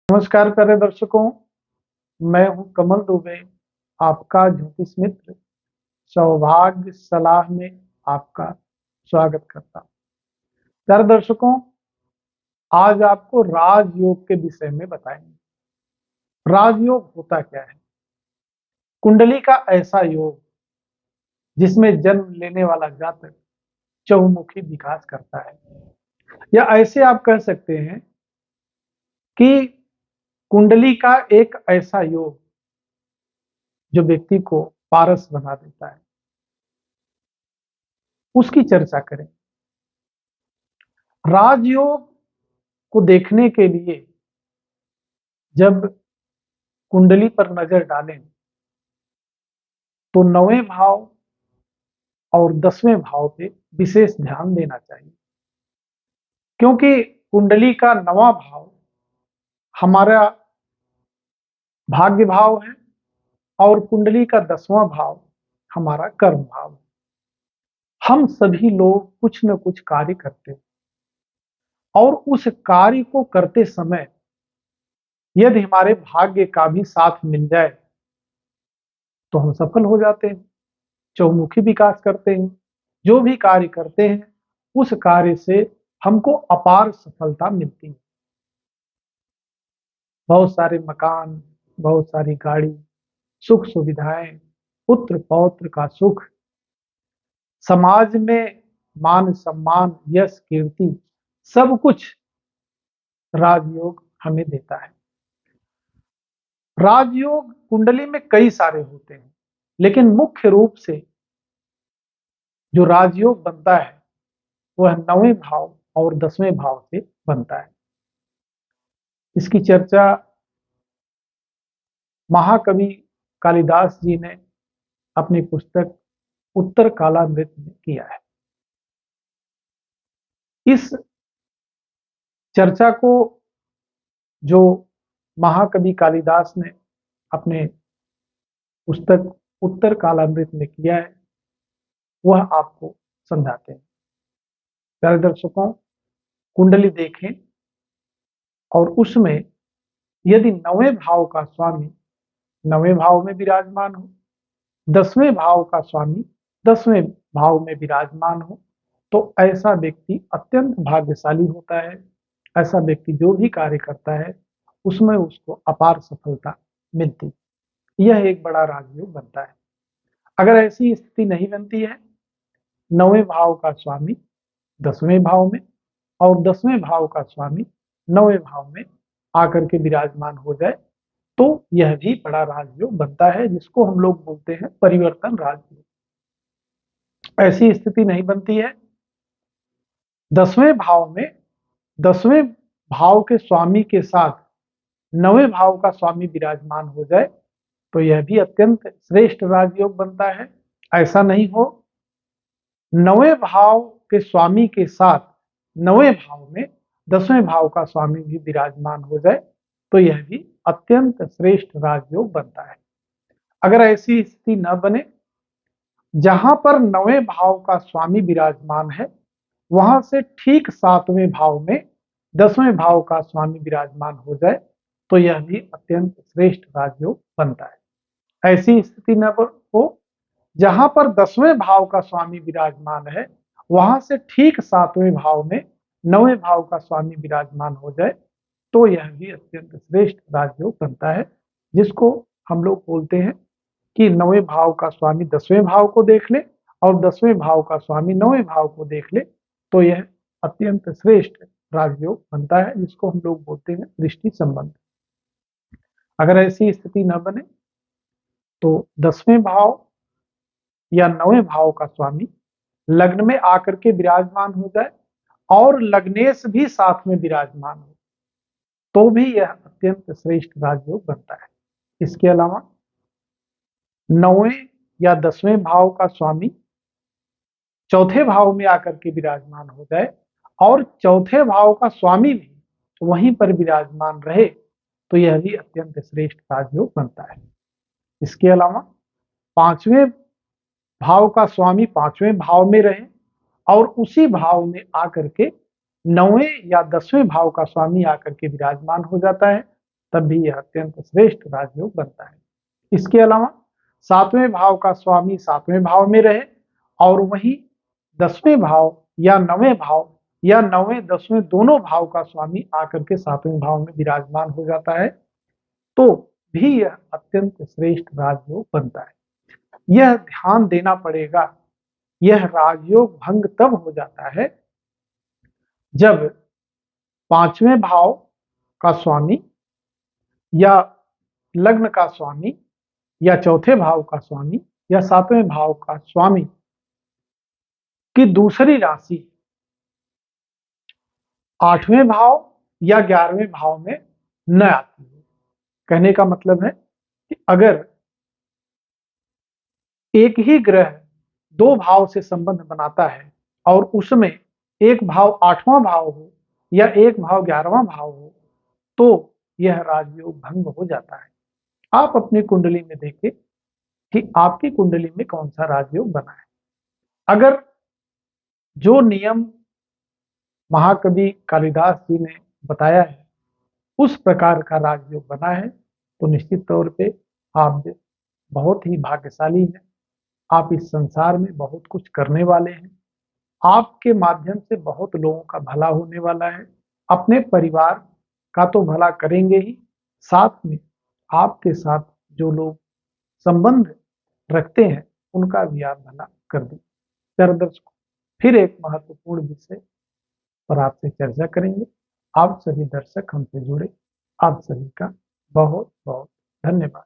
नमस्कार प्यारे दर्शकों, मैं हूं कमल दुबे, आपका ज्योतिष मित्र सौभाग्य सलाह में आपका स्वागत करता हूं। प्यारे दर्शकों, आज आपको राजयोग के विषय में बताएंगे। राजयोग होता क्या है? कुंडली का ऐसा योग जिसमें जन्म लेने वाला जातक चहुमुखी विकास करता है, या ऐसे आप कह सकते हैं कि कुंडली का एक ऐसा योग जो व्यक्ति को पारस बना देता है, उसकी चर्चा करें। राजयोग को देखने के लिए जब कुंडली पर नजर डालें तो 9वें भाव और 10वें भाव पे विशेष ध्यान देना चाहिए, क्योंकि कुंडली का 9वां भाव हमारा भाग्य भाव है और कुंडली का 10वां भाव हमारा कर्म भाव है। हम सभी लोग कुछ न कुछ कार्य करते हैं और उस कार्य को करते समय यदि हमारे भाग्य का भी साथ मिल जाए तो हम सफल हो जाते हैं, चहुमुखी विकास करते हैं। जो भी कार्य करते हैं उस कार्य से हमको अपार सफलता मिलती है। बहुत सारे मकान, बहुत सारी गाड़ी, सुख सुविधाएं, पुत्र पौत्र का सुख, समाज में मान सम्मान, यश कीर्ति, सब कुछ राजयोग हमें देता है। राजयोग कुंडली में कई सारे होते हैं, लेकिन मुख्य रूप से जो राजयोग बनता है वह 9वें भाव और 10वें भाव से बनता है। इसकी चर्चा महाकवि कालिदास जी ने अपनी पुस्तक उत्तर कालामृत में किया है। इस चर्चा को जो महाकवि कालिदास ने अपने पुस्तक उत्तर कालामृत में किया है वह आपको समझाते हैं। प्यारे दर्शकों, कुंडली देखें और उसमें यदि 9वें भाव का स्वामी 9वें भाव में विराजमान हो, 10वें भाव का स्वामी 10वें भाव में विराजमान हो, तो ऐसा व्यक्ति अत्यंत भाग्यशाली होता है। ऐसा व्यक्ति जो भी कार्य करता है उसमें उसको अपार सफलता मिलती है। यह एक बड़ा राजयोग बनता है। अगर ऐसी स्थिति नहीं बनती है, 9वें भाव का स्वामी 10वें भाव में और 10वें भाव का स्वामी 9वें भाव में आकर के विराजमान हो जाए, तो यह भी बड़ा राजयोग बनता है, जिसको हम लोग बोलते हैं परिवर्तन राजयोग। ऐसी स्थिति नहीं बनती है, 10वें भाव में 10वें भाव के स्वामी के साथ 9वें भाव का स्वामी विराजमान हो जाए तो यह भी अत्यंत श्रेष्ठ राजयोग बनता है। ऐसा नहीं हो, 9वें भाव के स्वामी के साथ 9वें भाव में 10वें भाव का स्वामी भी विराजमान हो जाए तो यह भी अत्यंत श्रेष्ठ राजयोग बनता है। अगर ऐसी स्थिति न बने, जहां पर 9वें भाव का स्वामी विराजमान है वहां से ठीक 7वें भाव में 10वें भाव का स्वामी विराजमान हो जाए तो यह भी अत्यंत श्रेष्ठ राजयोग बनता है। ऐसी स्थिति न हो, जहां पर 10वें भाव का स्वामी विराजमान है वहां से ठीक 7वें भाव में 9वें भाव का स्वामी विराजमान हो जाए तो यह भी अत्यंत श्रेष्ठ राजयोग बनता है, जिसको हम लोग बोलते हैं कि 9वें भाव का स्वामी 10वें भाव को देख ले और 10वें भाव का स्वामी 9वें भाव को देख ले तो यह अत्यंत श्रेष्ठ राजयोग बनता है, जिसको हम लोग बोलते हैं दृष्टि संबंध। अगर ऐसी स्थिति न बने तो 10वें भाव या 9वें भाव का स्वामी लग्न में आकर के विराजमान हो जाए और लग्नेश भी साथ में विराजमान हो तो भी यह अत्यंत श्रेष्ठ राजयोग बनता है। इसके अलावा 9वें या 10वें भाव का स्वामी चौथे भाव में आकर के विराजमान हो जाए और चौथे भाव का स्वामी भी वहीं पर विराजमान रहे तो यह भी अत्यंत श्रेष्ठ राजयोग बनता है। इसके अलावा 5वें भाव का स्वामी 5वें भाव में रहे और उसी भाव में आकर के 9वें या 10वें भाव का स्वामी आकर के विराजमान हो जाता है तब भी यह अत्यंत श्रेष्ठ राजयोग बनता है। इसके अलावा 7वें भाव का स्वामी 7वें भाव में रहे और वही 10वें भाव या 9वें भाव या 9वें 10वें दोनों भाव का स्वामी आकर के 7वें भाव में विराजमान हो जाता है, तो भी यह अत्यंत श्रेष्ठ राजयोग बनता है। यह ध्यान देना पड़ेगा, यह राजयोग भंग तब हो जाता है जब 5वें भाव का स्वामी या लग्न का स्वामी या चौथे भाव का स्वामी या 7वें भाव का स्वामी की दूसरी राशि 8वें भाव या 11वें भाव में न आती है। कहने का मतलब है कि अगर एक ही ग्रह दो भाव से संबंध बनाता है और उसमें एक भाव 8वां भाव हो या एक भाव 11वां भाव हो, तो यह राजयोग भंग हो जाता है। आप अपनी कुंडली में देखें कि आपकी कुंडली में कौन सा राजयोग बना है। अगर जो नियम महाकवि कालिदास जी ने बताया है उस प्रकार का राजयोग बना है, तो निश्चित तौर पे आप बहुत ही भाग्यशाली हैं। आप इस संसार में बहुत कुछ करने वाले हैं। आपके माध्यम से बहुत लोगों का भला होने वाला है। अपने परिवार का तो भला करेंगे ही, साथ में आपके साथ जो लोग संबंध रखते हैं उनका भी आप भला कर दें। प्यारे दर्शकों, फिर एक महत्वपूर्ण विषय पर आपसे चर्चा करेंगे। आप सभी दर्शक हमसे जुड़े, आप सभी का बहुत बहुत धन्यवाद।